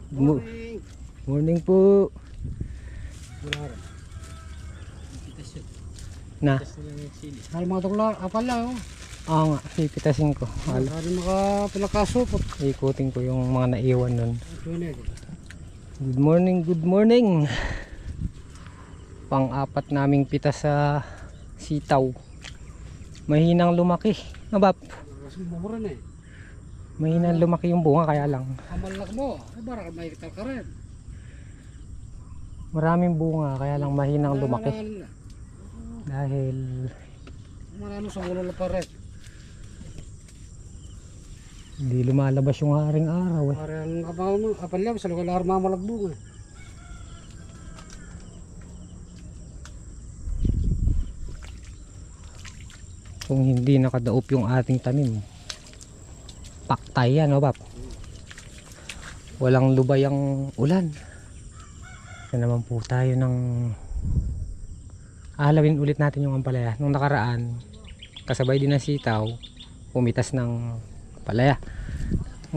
Morning. Morning po. Wala. Na? Ay mga tukla, apal lang. Oo nga, pipitasin ko. Hari makapilakasupot. Ikutin ko yung mga naiwan nun. Good morning, good morning. Pang-apat naming pitas sa sitaw. Mahinang lumaki. Nabap. Mahinang lumaki yung bunga kaya lang. Amalak mo, ay barang may kital ka rin. Maraming bunga kaya lang mahinang lumaki. Dahil marano sa ulo pa rin. hindi lumalabas yung haring araw eh. Parang apal lang, sa lugar arma malagbunga. Kung hindi nakadaop yung ating tanim, paktay yan, o bap? Walang lubay ang ulan. Yan naman po tayo ng ahalawin ulit natin yung ampalaya. Nung nakaraan, kasabay din ng sitaw, pumitas ng palaya.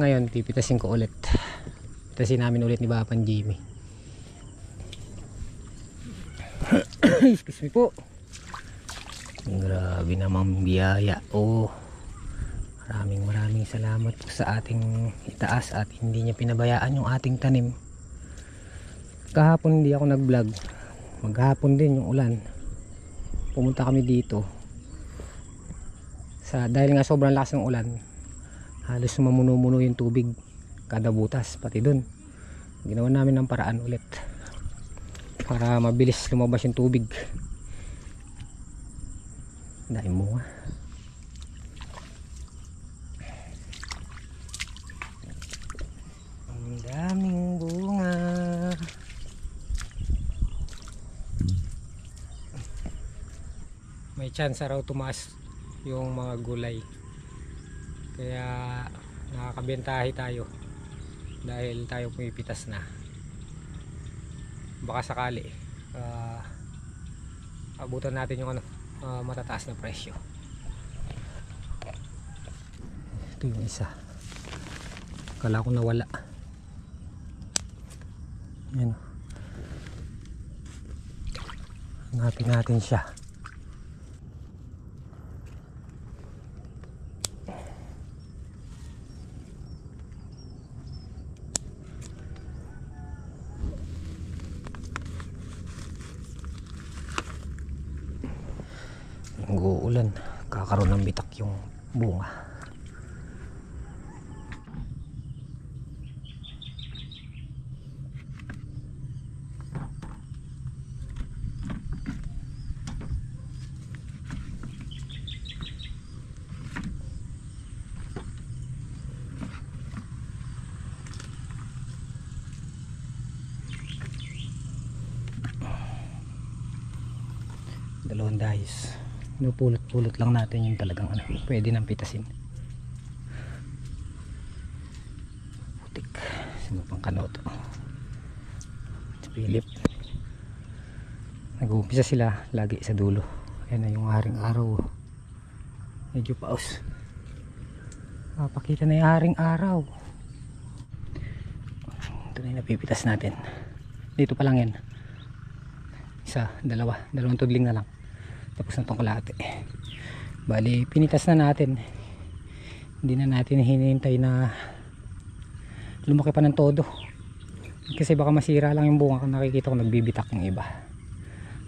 Ngayon, pipitasin ko ulit. Pitasin namin ulit ni Bapan Jimmy. Excuse me po. Grabe namang biyaya. Oh, maraming salamat po sa ating itaas at hindi niya pinabayaan yung ating tanim. Kahapon hindi ako nag vlog, maghapon din yung ulan. Pumunta kami dito dahil nga sobrang lakas ng ulan, halos mamuno-muno yung tubig kada butas. Pati dun ginawa namin ng paraan ulit para mabilis lumabas yung tubig. Dahil mo ang daming bunga. May chance raw tumaas yung mga gulay, kaya nakakabentahe tayo dahil tayo pumipitas na. Baka sakali abutan natin yung matataas na presyo. Ito yung isa, kala ko nawala. Yan, hanapin natin siya. Nag-uulan, kakaroon ng bitak yung bunga. Dalawang dahis, pulot-pulot lang natin yung talagang pwede nang pitasin. Putik, sino pang kanoto sa Philip. Nag-uumpisa sila lagi sa dulo. Ayan na yung haring araw, medyo paus. Pakita na yung haring araw. Ito na yung napipitas natin. Dito pa lang yan, dalawang tudling na lang, tapos na itong kalahati. Bali pinitas na natin, hindi na natin hinihintay na lumaki pa ng todo, kasi baka masira lang yung bunga. Kung nakikita ko nagbibitak yung iba,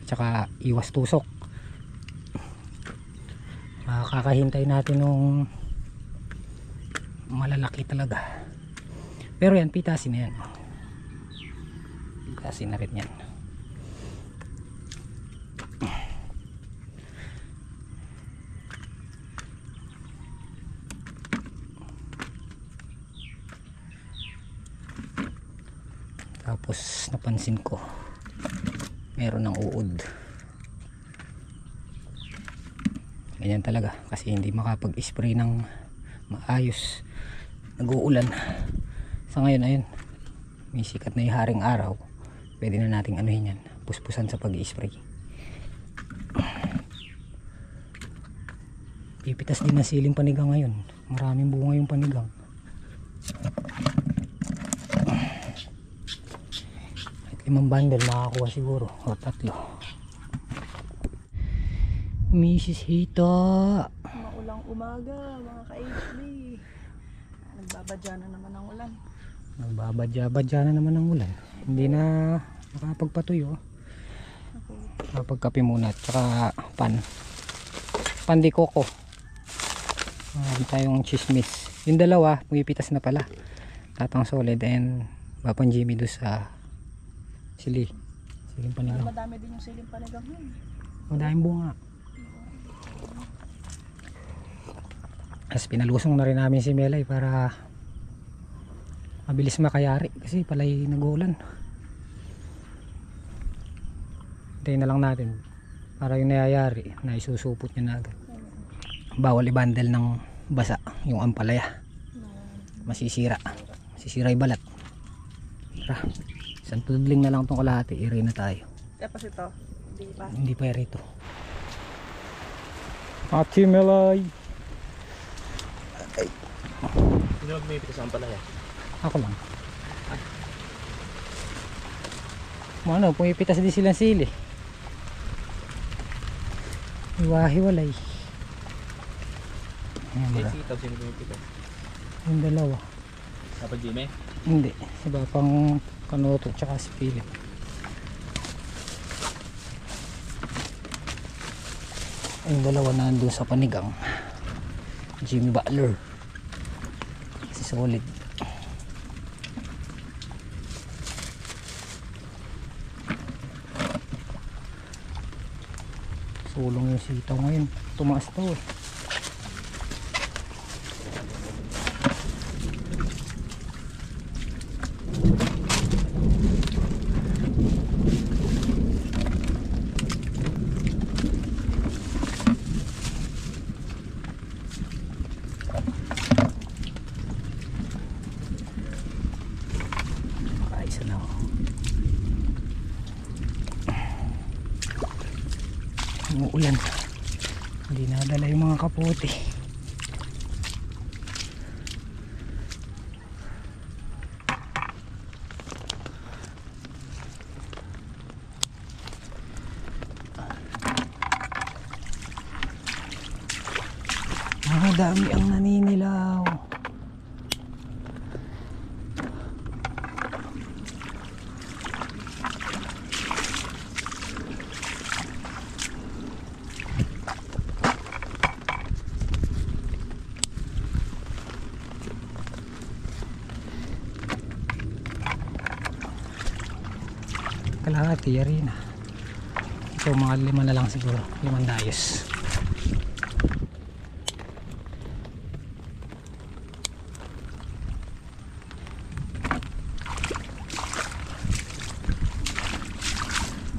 tsaka iwas tusok. Kakahintay natin nung malalaki talaga. Pero yan, pitasin na yan, pitasin na rin yan. Tapos napansin ko meron ng uod. Ganyan talaga kasi hindi makapag-spray ng maayos, nag-uulan. Sa ngayon ayun, may sikat na yung haring araw, pwede na nating anuhin yan, puspusan sa pag-spray. Pipitas din na siling panigang ngayon, maraming bunga yung panigang. 5 bundle makakuha siguro o 3. Mrs. Hita, Maulang umaga, mga ka-HB. Nagbabadya na naman ang ulan. nagbabadya-badya na naman ang ulan, hindi na nakapagpatuyo. Kapagkape muna at saka pan de coco. Tayong chismis, yung dalawa pumipitas na pala, Tatang Solid and Papang Jimmy doon sa siling panigang. Madami din yung siling panigang yun. Madaming bunga. As pinalusong na rin namin si Melay para mabilis makayari kasi palay nag-uulan. Hintayin na lang natin para yung nayayari na isusupot niya na agad. Bawal i-bundle ng basa yung ampalaya, masisira yung balat. Tara, isang tudling na lang itong kalahati, i-ray na tayo. Tapos ito, Hindi pa rito. Ate Melay, Sino magmimit sa ampalaya? ako lang. Ano, pumipitas din silang sili. Hiwa-hiwalay. Ayan, Eh, mara. sitaw, sino magmimit? Yung dalawa. Papa Jimmy? Hindi, si Bapang Kanoto tsaka si Philip. Yung dalawa nandun sa panigang. Jimmy Butler, si Solid. Sulong yung sitaw ngayon, tumaas to eh. Makaisa na ako. Umuulan, hindi nadala yung mga kapote. Dami ang naninilaw. Kalahati yari na. Ito mga 5 na lang siguro, 5 dayos.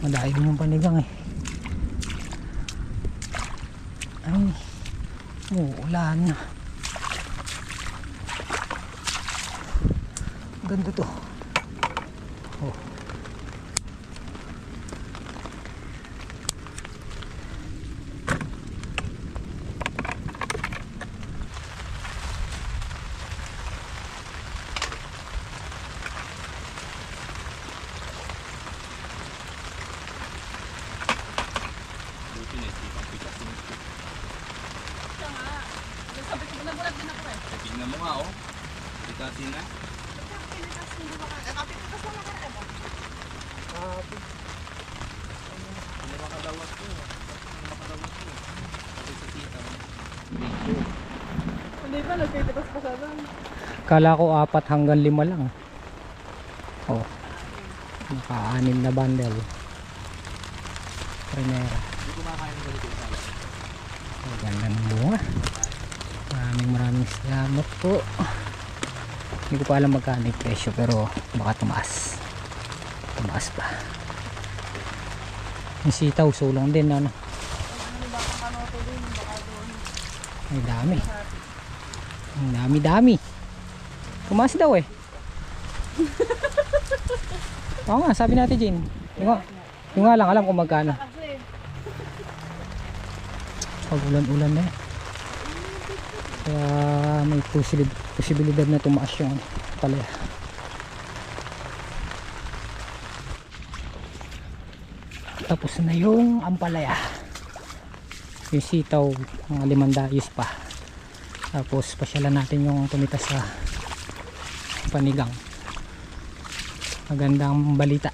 Madaya din yung panigang eh. Ay, ulan. Ganda to. Oh. Buti na ito, ang pikas din ito. siya nga. Sabi ko, nagulat din ako eh. Eh, tignan mo nga, oh. Pikasin na. Pinitas hindi ba ka? Pinitas lang nakaraan mo. Ano makadawat ko? Ano makadawat ko? Sabi sa sitaw. Hindi ba, nagtitipas pa sa doon. Kala ko 4 hanggang 5 lang. Oh. Naka-6 na bundle. Primera. Hindi kumakain ng ganito yung sala. Ang ganda ng bunga. Maraming salamat po. Hindi ko pa alam magkano yung presyo pero baka tumaas. Tumaas pa. Yung sitaw, sulong din ano. Ano ba kang kanoto din, baka doon. Ay dami. Ang dami. Tumaas daw eh. Oo nga, sabi natin Jane. Yung nga lang alam kung magkano. Kasi, Pag ulan-ulan na eh. Kaya may posibilidad na tumaas yung palaya. Tapos na yung ampalaya. Yung sitaw, mga 5 dayos pa. Tapos pasyalan natin yung tumitas sa panigang. Magandang balita.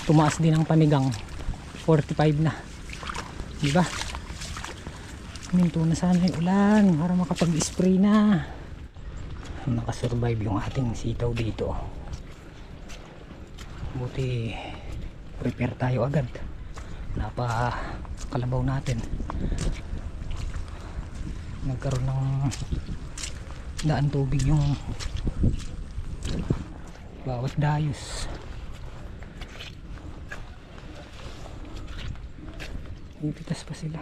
Tumaas din ang panigang. 45 na. Diba? Minto na sana yung ulan para makapag-spray na. Nakasurvive yung ating sitaw dito. Buti prepare tayo agad. Napakalabaw natin. Nagkaroon ng daan tubig yung bawat dayos. Ipitas pa sila.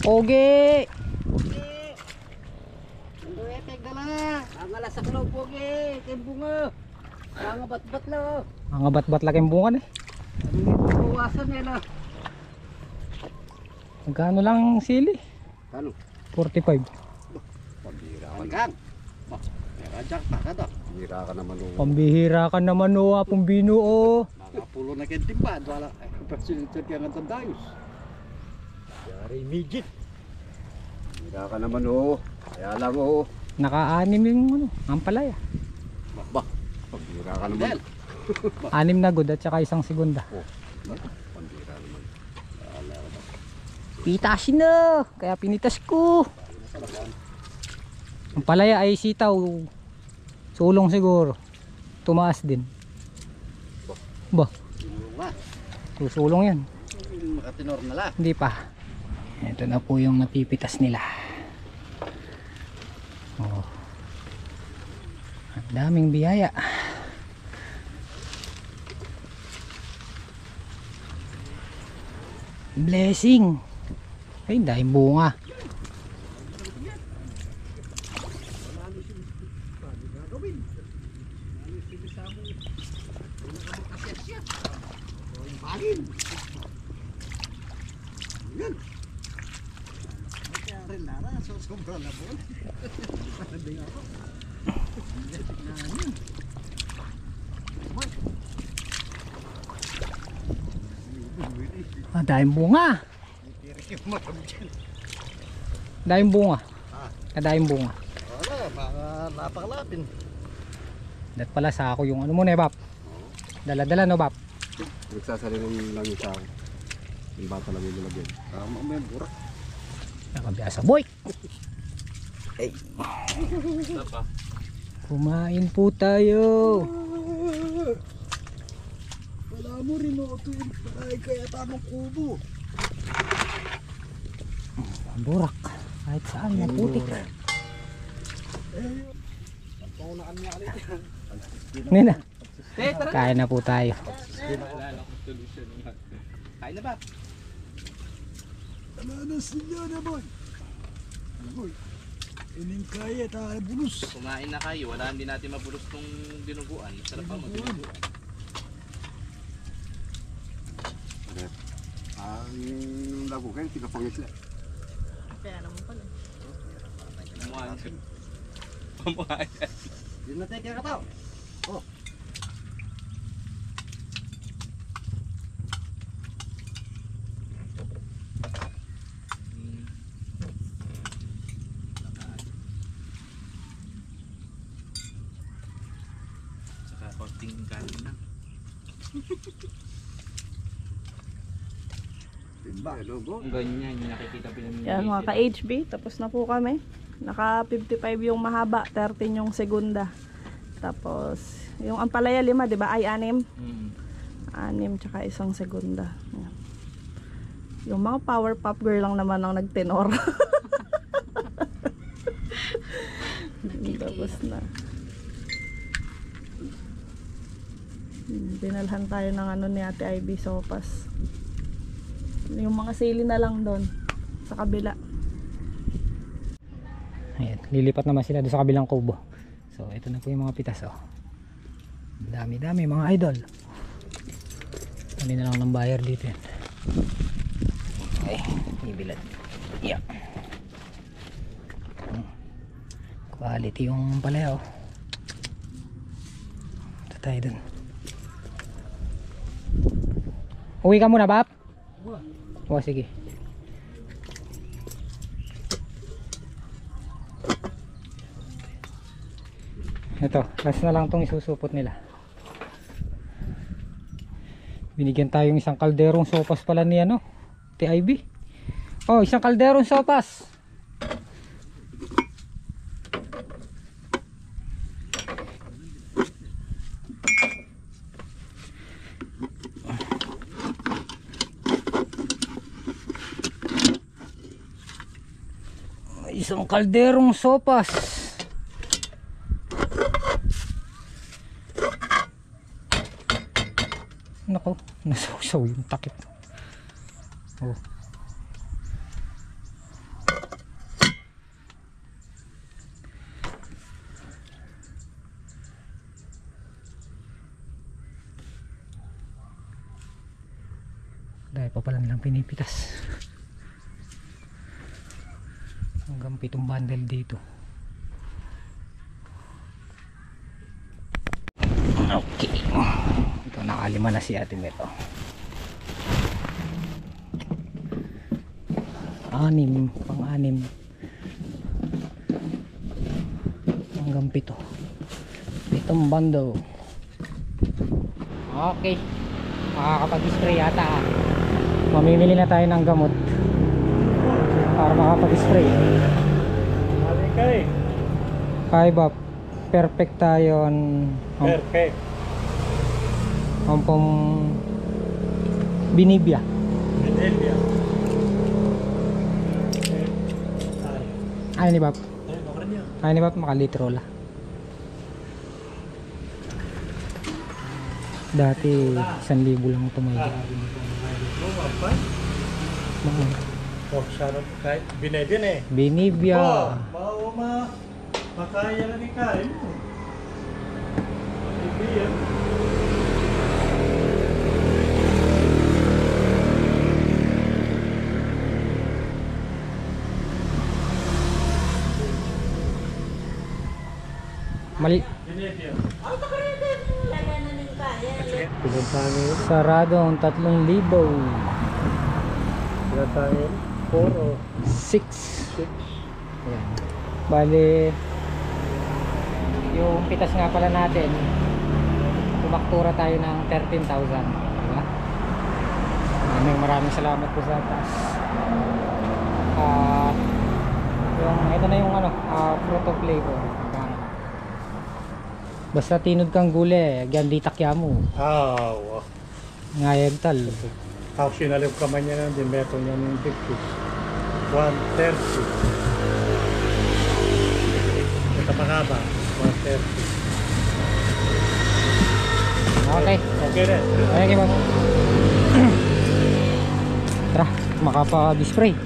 Pogi! Ang duwetek dala. Ang alasak lo pogi. Timbunga. Ang batbat lo. Mga bat-bat laki yung bungan eh. Ang buwasan nila. Magkano lang sili? Kano? 45. Pambira ka kan. Rajak pa ka to. Pambira ka naman o. Pambihira ka naman o, apong binuo. Nakapulo na kayong timba. Wala. Persilito kaya nga tandayos. Yari midget. Pambira ka naman o. Kaya lang o. Naka-anim yung ano, ampalaya. Ba. Pambira ka naman. 6 na good at saka 1 segunda. Pambira naman. Pitasin na! Kaya pinitas ko. Ampalaya ay sitaw. Sulong siguro. Tumaas din. Ba? Susulong yan. Makatinor na lang. Hindi pa. Ito na po yung napipitas nila. Oh. Ang daming biyaya. Blessing. Ay, dahil bunga. Ah, dahil bunga. Dahil bunga. Kadahing bunga. Wala, baka napakalapin. Dat pala sa ako yung ano mo na Bap. Dala-dala no Bap. Nagsasalinin lang yung tao. Yung bata lang yung nilagyan. Tama mo yung burak. Nakabiyasa boy. Ay. Apa? Kumain po tayo. Wala mo rin o ito yung ay kaya tamang kubo. Burak. Kahit saan maputik. Paunaan niya ulit. Nina. Kain na po tayo. Naalala ko solution naman. Kain na ba? Alanas niya na boy. Boy. Ining kaya tayo bulus. Kumain na kayo. Wala din natin mabulus tong dinuguan. Sarap pa mag-dinuguan. Ang lago kayo, tigapangis lang. Kaya naman pala. Pamuhaan. Pamuhaan. Yun na tayo kaya kataw. Oh. Saka konting kanin na. Timba, logo. Ang ganyan, yung nakikita pinamimigay. Yan mga ka-HB, tapos na po kami. Naka 55 yung mahaba, 13 yung segunda. Tapos, yung ampalaya 5, di ba? Ay, 6. 6 tsaka 1 segunda. Yan. Yung mga power pop girl lang naman ang nagtenor. Tapos na. Dinalhan tayo ng ano ni Ate Ivy sopas. Yung mga sili na lang doon sa kabila. Ayan, lilipat naman sila doon sa kabilang kubo. So ito na po yung mga pitas oh. Dami-dami mga idol. Kami na lang ng buyer dito yan. Ay, ibilad. Yeah. Quality yung palaya, oh. Ito tayo dun. Uwi ka muna, Bap? Oh, sige. Ito, last na lang tong isusupot nila. Binigyan tayong isang kalderong sopas pala ni ano, TIB. Oh, isang kalderong sopas. Isang kalderong sopas. Nako, nasawsaw yung takip. Oh. Dahil pa pala nilang pinipitas. Hanggang 7 bundle dito. Okay. Ito, nakalima na si Ate Meto. 6, pang-6. Hanggang 7. 7 bundle. Okay. Makakapag-spray yata. Mamimili na tayo ng gamot para makapag-spray. Kaya ba? Perfect tayo. Perfect. Ang pong Binibia. Ay ni Bap. Ay ni Bap, makalitro la. Dati 1,000 lang tumayo. Binibia. Makaya na ni kain mo. Binibia. Mali. Sarado ang 3,000. Pinatangin 4 o 6. 6. Ayan. Bali, yung pitas nga pala natin, kumaktura tayo ng 13,000. Diba? Maraming salamat po sa taas. Ito na yung ano, fruit of labor. Basta tinod kang guli, agyan di takya mo. Wow. Ngayag tal. Tapos sinalip ka man niya din, meron niya ng 50. 130. Ito pa nga ba? 130. Okay. Okay rin. Okay, ma'am. Tara, makapag-spray.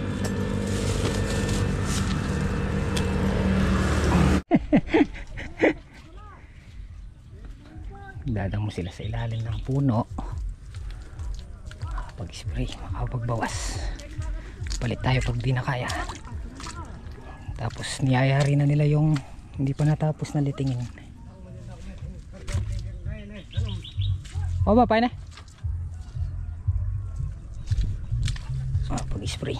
Dadang mo sila sa ilalim ng puno. Makapag-spray, makapagbawas. Palit tayo pag di na kaya. Tapos niyayari na nila yung hindi pa natapos na litingin. O ba, paano? Pag-spray.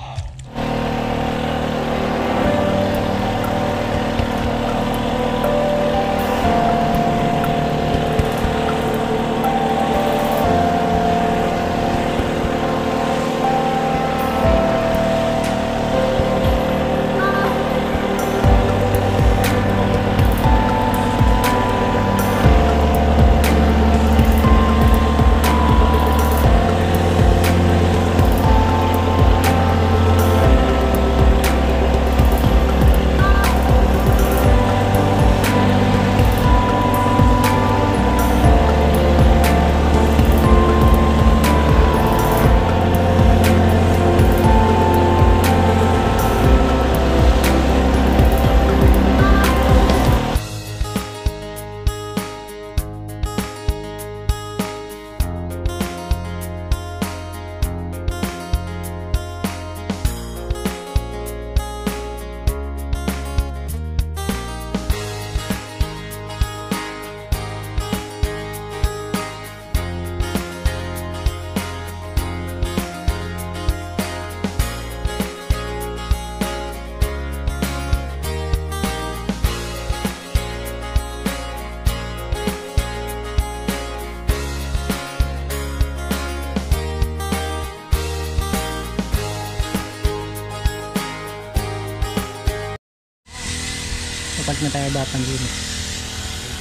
Huwag na tayo batang linis.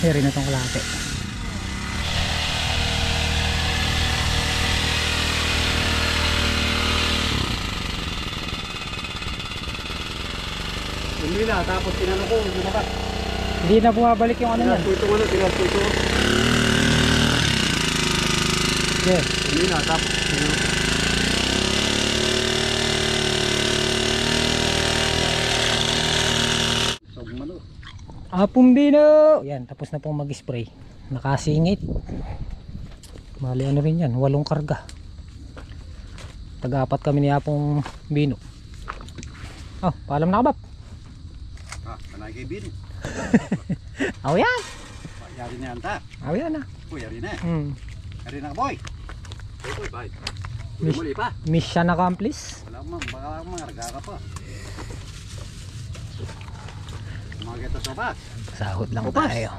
Eri na tong kalate. Umila, tapos tinano ko, bumakas. Hindi na bumabalik yung ano yan. Tinas ko ito. Yes. Umila, tapos tinano ko. Sogmano. Apumbino! Yan, tapos na pong mag-spray. Nakasingit. Mali ano rin yan, 8 karga. Tag-apat kami ni Apong Bino. Oh, paalam na kabab. Panagibin. Aw yan! Yari na yan ta. Aw yan ah. Yari na. Yari na boy. Boy, bye. Muli pa. Mission accomplished. Wala mo, baka marga ka pa. Umaga ito sa bas. Sahod lang Upas. tayo.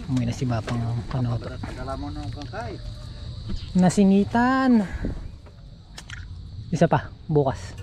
Umuwi na si Bapang Panoto. Tagala mo nung kangkay. Nasingitan. Isa pa, bukas.